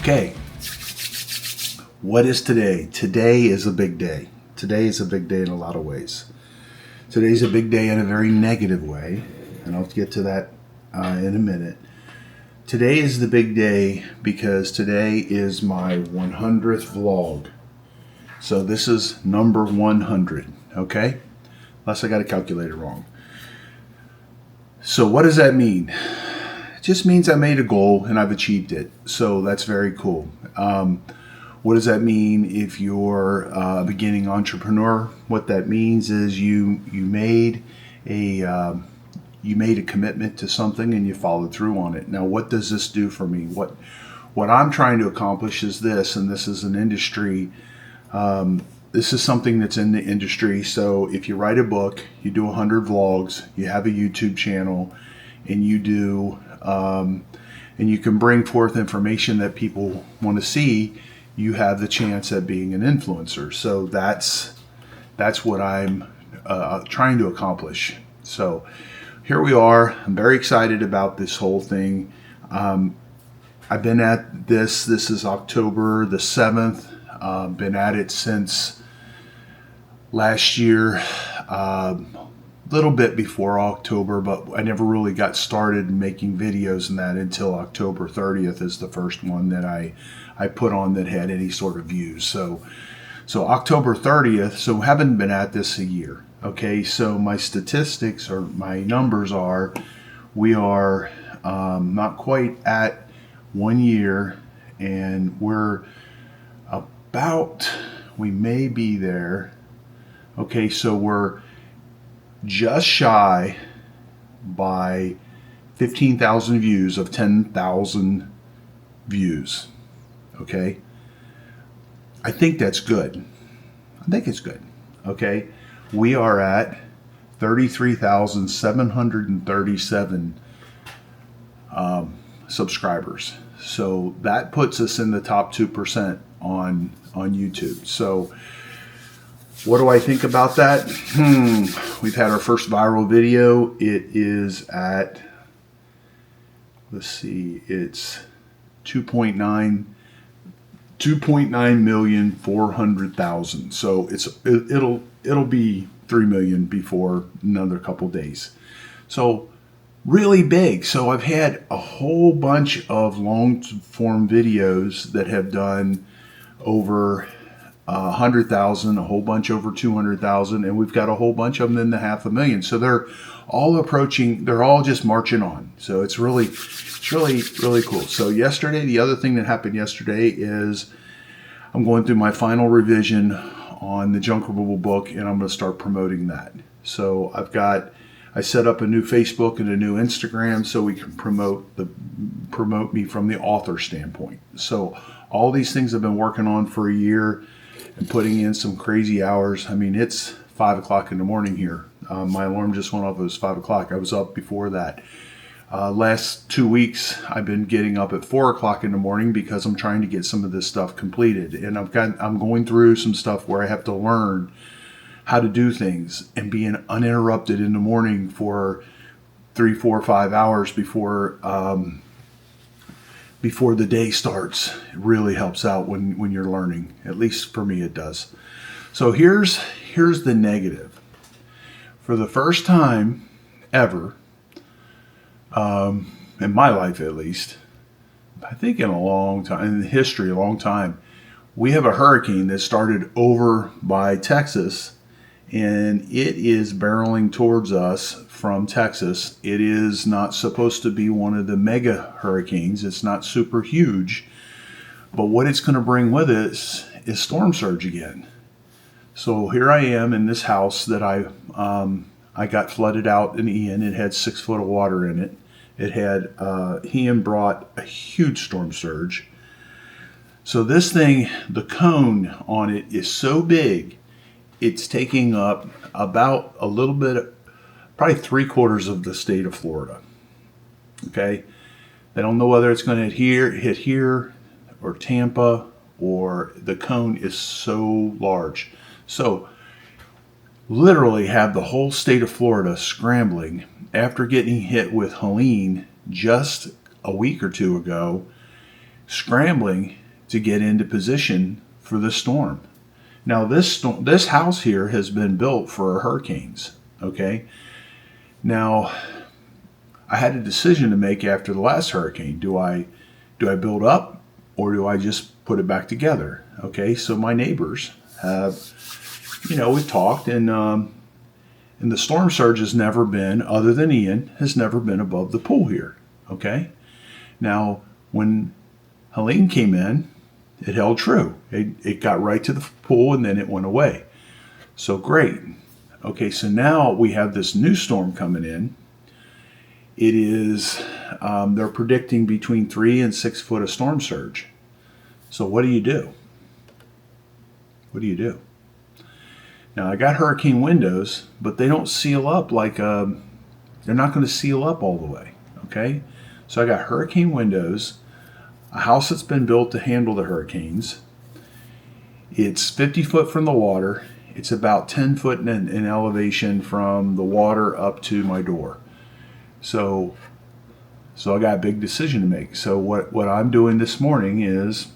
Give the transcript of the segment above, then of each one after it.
Okay, what is today? Today is a big day. Today is a big day in a lot of ways. Today's a big day in a very negative way, and I'll get to that in a minute. Today is the big day because today is my 100th vlog. So this is number 100, okay? Unless I got a calculator wrong. So what does that mean? It just means I made a goal and I've achieved it. So that's very cool. What does that mean if you're a beginning entrepreneur? What that means is you made a commitment to something and you followed through on it. Now, what does this do for me? What I'm trying to accomplish is this, and this is an industry. This is something that's in the industry. So if you write a book, you do 100 vlogs, you have a YouTube channel, and you do, and you can bring forth information that people want to see, you have the chance at being an influencer. So that's what I'm trying to accomplish. So here we are. I'm very excited about this whole thing. I've been at this is October the 7th. Been at it since last year, little bit before October, but I never really got started making videos and that until October 30th is the first one that I put on that had any sort of views. So October 30th, so haven't been at this a year. Okay, so my statistics or my numbers are, we are not quite at 1 year, and we're about, we may be there. Okay, so we're just shy by 15,000 views of 10,000 views. Okay, I think that's good. I think it's good. Okay, we are at 33,737 subscribers. So that puts us in the top 2% on YouTube. So what do I think about that? We've had our first viral video. It is at, let's see, it's 2.9,400,000. So it'll be 3 million before another couple days. So really big. So I've had a whole bunch of long form videos that have done over 100,000, a whole bunch over 200,000, and we've got a whole bunch of them in the 500,000. So they're all approaching, they're all just marching on. So it's really cool. So yesterday, the other thing that happened yesterday is I'm going through my final revision on the junk removal book, and I'm going to start promoting that. So I set up a new Facebook and a new Instagram so we can promote me from the author standpoint. So all these things I've been working on for a year and putting in some crazy hours. I mean, it's 5 o'clock in the morning here. My alarm just went off. It was 5 o'clock. I was up before that. Last 2 weeks, I've been getting up at 4 o'clock in the morning because I'm trying to get some of this stuff completed. And I'm going through some stuff where I have to learn how to do things, and being uninterrupted in the morning for 3, 4, 5 hours before the day starts, it really helps out when you're learning. At least for me, it does. So here's the negative. For the first time ever, in my life at least, I think in a long time, in history, a long time, we have a hurricane that started over by Texas, and it is barreling towards us from Texas. It is not supposed to be one of the mega hurricanes. It's not super huge, but what it's going to bring with it is storm surge again. So here I am in this house that I got flooded out in Ian. It had 6 foot of water in it. It had, Ian brought a huge storm surge. So this thing, the cone on it is so big, it's taking up about a little bit, probably 3/4 of the state of Florida. Okay, they don't know whether it's going to hit here or Tampa, or the cone is so large. So literally have the whole state of Florida scrambling after getting hit with Helene just a week or two ago, scrambling to get into position for the storm. Now this house here has been built for hurricanes, okay? Now I had a decision to make after the last hurricane. Do I build up or do I just put it back together? Okay, so my neighbors have, we've talked, and the storm surge has never been, other than Ian, has never been above the pool here. Okay, now when Helene came in, it held true. It got right to the pool and then it went away. So great. Okay, so now we have this new storm coming in. It is, they're predicting between 3 and 6 foot of storm surge. So what do you do? What do you do? Now I got hurricane windows, but they don't seal up like, they're not going to seal up all the way. Okay, so I got hurricane windows, a house that's been built to handle the hurricanes. It's 50 foot from the water. It's about 10 foot in elevation from the water up to my door. So I got a big decision to make. So what I'm doing this morning is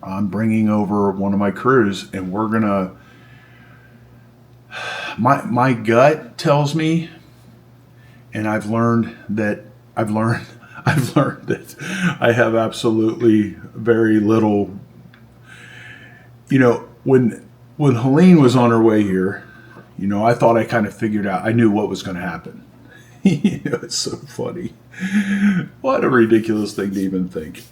I'm bringing over one of my crews, and we're gonna, my gut tells me, and I've learned that I have absolutely very little, when Helene was on her way here, I thought I kind of figured out, I knew what was going to happen. It's so funny. What a ridiculous thing to even think.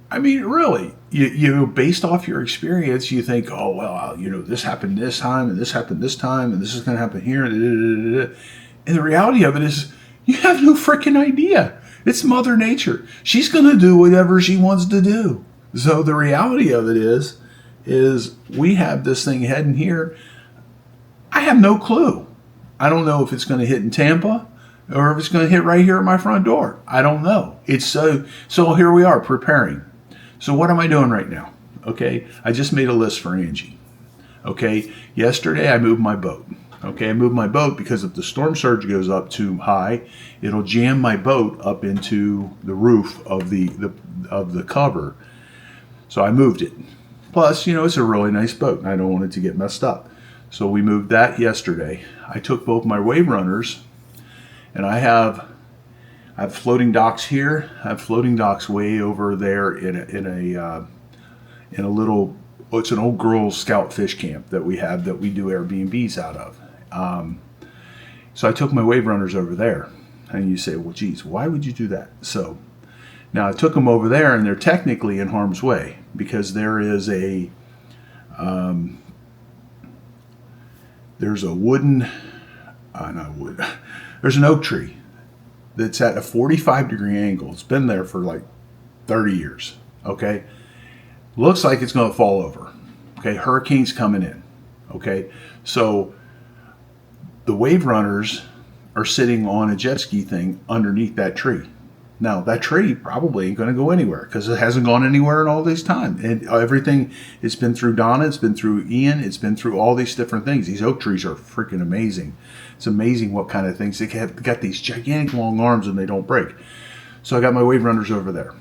I mean, really, you based off your experience, you think, oh, well, this happened this time, and this happened this time, and this is going to happen here. And the reality of it is, you have no freaking idea. It's Mother Nature. She's going to do whatever she wants to do. So the reality of it is we have this thing heading here. I have no clue. I don't know if it's going to hit in Tampa or if it's going to hit right here at my front door. I don't know. It's so here we are preparing. So what am I doing right now? Okay, I just made a list for Angie. Okay, yesterday I moved my boat. Okay, I moved my boat because if the storm surge goes up too high, it'll jam my boat up into the roof of the cover. So I moved it. Plus, it's a really nice boat, and I don't want it to get messed up. So we moved that yesterday. I took both my wave runners, and I have floating docks here. I have floating docks way over there in a little. Oh, it's an old Girl Scout fish camp that we have that we do Airbnbs out of. So I took my wave runners over there, and you say, well, geez, why would you do that? So now I took them over there, and they're technically in harm's way because there is there's a wooden, not wood, there's an oak tree that's at a 45-degree angle. It's been there for like 30 years. Okay, looks like it's going to fall over. Okay, hurricane's coming in. Okay, so the wave runners are sitting on a jet ski thing underneath that tree. Now, that tree probably ain't going to go anywhere because it hasn't gone anywhere in all this time. And everything, it's been through Donna, it's been through Ian, it's been through all these different things. These oak trees are freaking amazing. It's amazing what kind of things. They have got these gigantic long arms and they don't break. So I got my wave runners over there.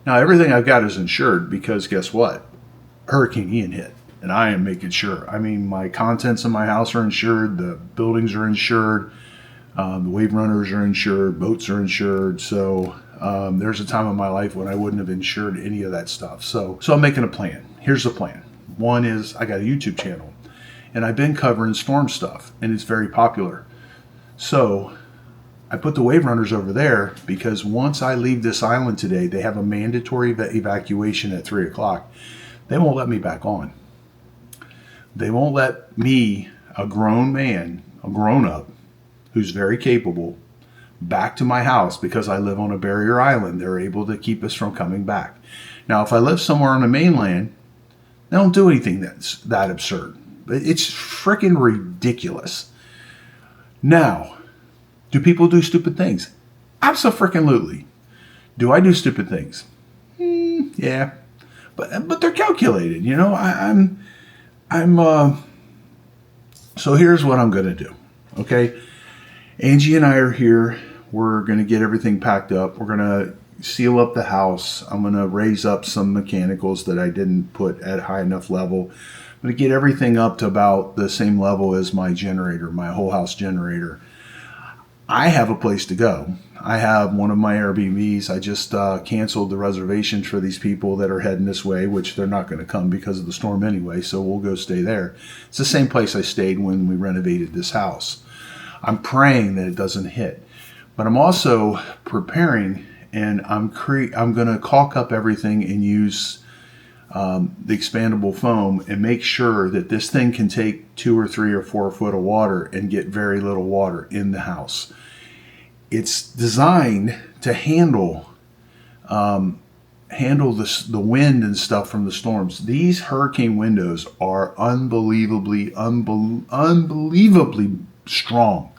Now, everything I've got is insured because guess what? Hurricane Ian hit. And I am making sure. I mean, my contents in my house are insured. The buildings are insured. The wave runners are insured. Boats are insured. So there's a time in my life when I wouldn't have insured any of that stuff. So I'm making a plan. Here's the plan. One is I got a YouTube channel. And I've been covering storm stuff. And it's very popular. So I put the wave runners over there because once I leave this island today, they have a mandatory evacuation at 3 o'clock. They won't let me back on. They won't let me, a grown man, a grown-up, who's very capable, back to my house because I live on a barrier island. They're able to keep us from coming back. Now, if I live somewhere on the mainland, they don't do anything that's that absurd. It's freaking ridiculous. Now, do people do stupid things? Absolutely. Do I do stupid things? Yeah. But they're calculated, So here's what I'm going to do. Okay. Angie and I are here. We're going to get everything packed up. We're going to seal up the house. I'm going to raise up some mechanicals that I didn't put at high enough level. I'm going to get everything up to about the same level as my generator, my whole house generator. I have a place to go. I have one of my Airbnbs. I just canceled the reservations for these people that are heading this way, which they're not going to come because of the storm anyway, so we'll go stay there. It's the same place I stayed when we renovated this house. I'm praying that it doesn't hit, but I'm also preparing, and I'm going to caulk up everything and use the expandable foam and make sure that this thing can take 2 or 3 or 4 foot of water and get very little water in the house. It's designed to handle the wind and stuff from the storms. These hurricane windows are unbelievably strong.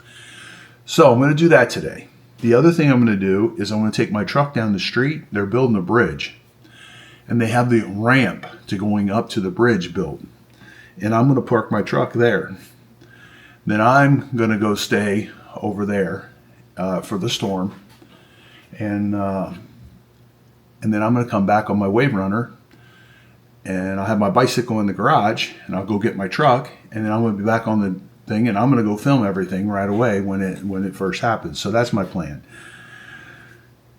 So I'm going to do that today. The other thing I'm going to do is I'm going to take my truck down the street. They're building a bridge, and they have the ramp to going up to the bridge built. And I'm going to park my truck there. Then I'm going to go stay over there for the storm. And then I'm going to come back on my wave runner, and I'll have my bicycle in the garage, and I'll go get my truck, and then I'm going to be back on the thing, and I'm going to go film everything right away when it first happens. So that's my plan.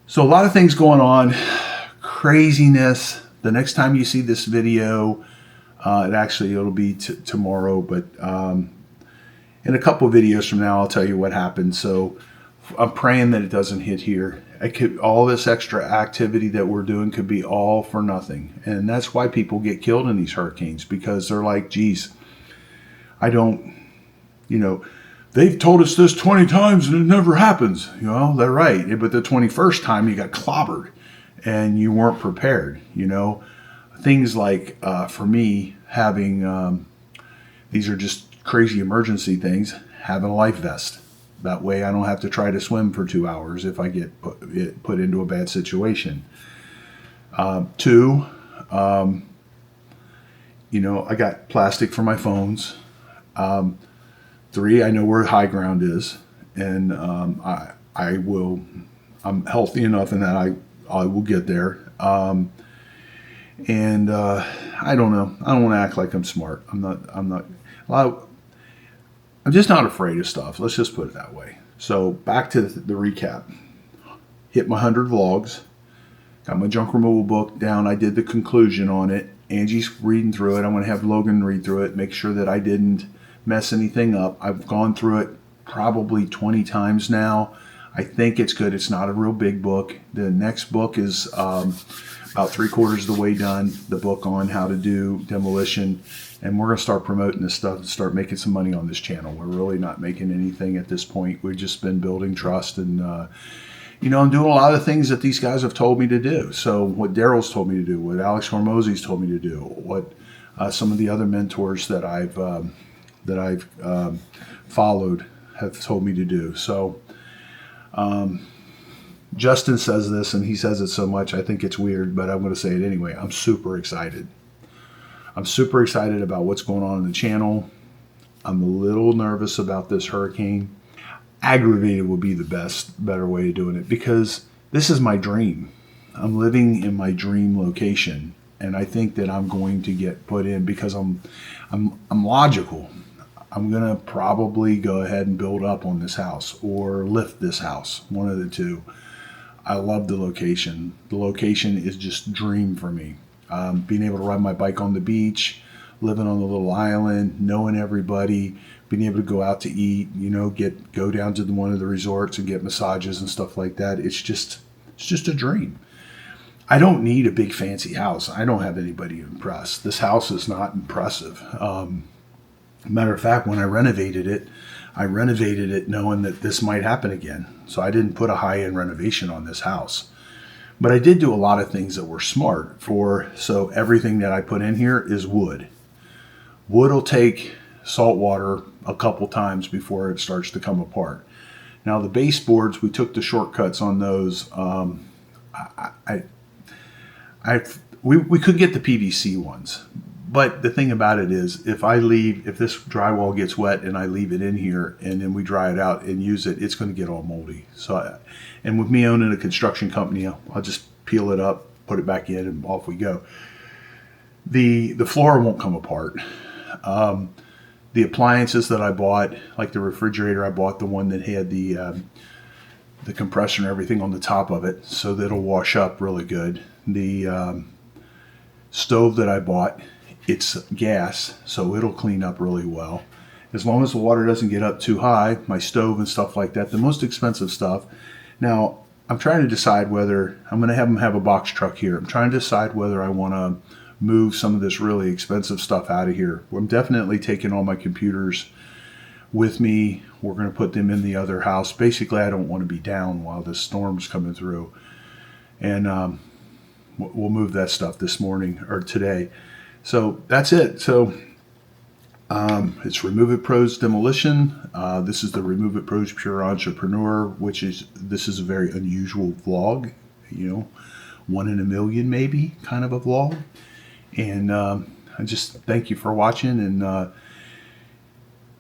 So a lot of things going on. Craziness. The next time you see this video, it'll be tomorrow, but in a couple of videos from now, I'll tell you what happened. So I'm praying that it doesn't hit here. All this extra activity that we're doing could be all for nothing. And that's why people get killed in these hurricanes, because they're like, geez, they've told us this 20 times and it never happens. They're right. But the 21st time you got clobbered and you weren't prepared. Things like, for me, having, these are just crazy emergency things, having a life vest. That way I don't have to try to swim for 2 hours if I get put into a bad situation. 2, I got plastic for my phones. 3, I know where high ground is, and I'm healthy enough in that I will get there. I don't know. I don't want to act like I'm smart. I'm just not afraid of stuff. Let's just put it that way. So back to the recap. Hit my 100 vlogs. Got my junk removal book down. I did the conclusion on it. Angie's reading through it. I'm going to have Logan read through it, make sure that I didn't mess anything up. I've gone through it probably 20 times now. I think it's good. It's not a real big book. The next book is about 3/4 of the way done. The book on how to do demolition. And we're going to start promoting this stuff and start making some money on this channel. We're really not making anything at this point. We've just been building trust. And, I'm doing a lot of things that these guys have told me to do. So what Daryl's told me to do, what Alex Hormozzi's told me to do, what some of the other mentors that I've followed have told me to do. So Justin says this, and he says it so much, I think it's weird, but I'm going to say it anyway. I'm super excited. I'm super excited about what's going on in the channel. I'm a little nervous about this hurricane. Aggravated would be the better way of doing it, because this is my dream. I'm living in my dream location, and I think that I'm going to get put in because I'm logical. I'm going to probably go ahead and build up on this house or lift this house, one of the two. I love the location. The location is just a dream for me. Being able to ride my bike on the beach, living on the little island, knowing everybody, being able to go out to eat, go down to one of the resorts and get massages and stuff like that. It's just a dream. I don't need a big fancy house. I don't have anybody to impress. This house is not impressive. Matter of fact, when I renovated it knowing that this might happen again. So I didn't put a high-end renovation on this house. But I did do a lot of things that were smart. So everything that I put in here is wood. Wood will take salt water a couple times before it starts to come apart. Now the baseboards, we took the shortcuts on those. We could get the PVC ones, But the thing about it is, if this drywall gets wet and I leave it in here and then we dry it out and use it, it's going to get all moldy. And with me owning a construction company, I'll just peel it up, put it back in, and off we go. The floor won't come apart. The appliances that I bought, like the refrigerator, I bought the one that had the compressor and everything on the top of it, so that it'll wash up really good. The stove that I bought, it's gas, so it'll clean up really well. As long as the water doesn't get up too high, my stove and stuff like that, the most expensive stuff. Now, I'm trying to decide whether, I'm going to have them have a box truck here. I'm trying to decide whether I want to move some of this really expensive stuff out of here. I'm definitely taking all my computers with me. We're going to put them in the other house. Basically, I don't want to be down while this storm's coming through. And we'll move that stuff this morning or today. So that's it. So it's Remove It Pros Demolition. This is the Remove It Pros Pure Entrepreneur, this is a very unusual vlog, you know, 1 in a million maybe kind of a vlog. And I just thank you for watching, and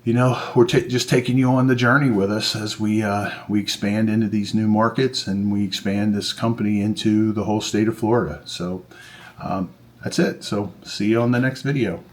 you know, we're just taking you on the journey with us as we expand into these new markets, and we expand this company into the whole state of Florida. So that's it. So see you on the next video.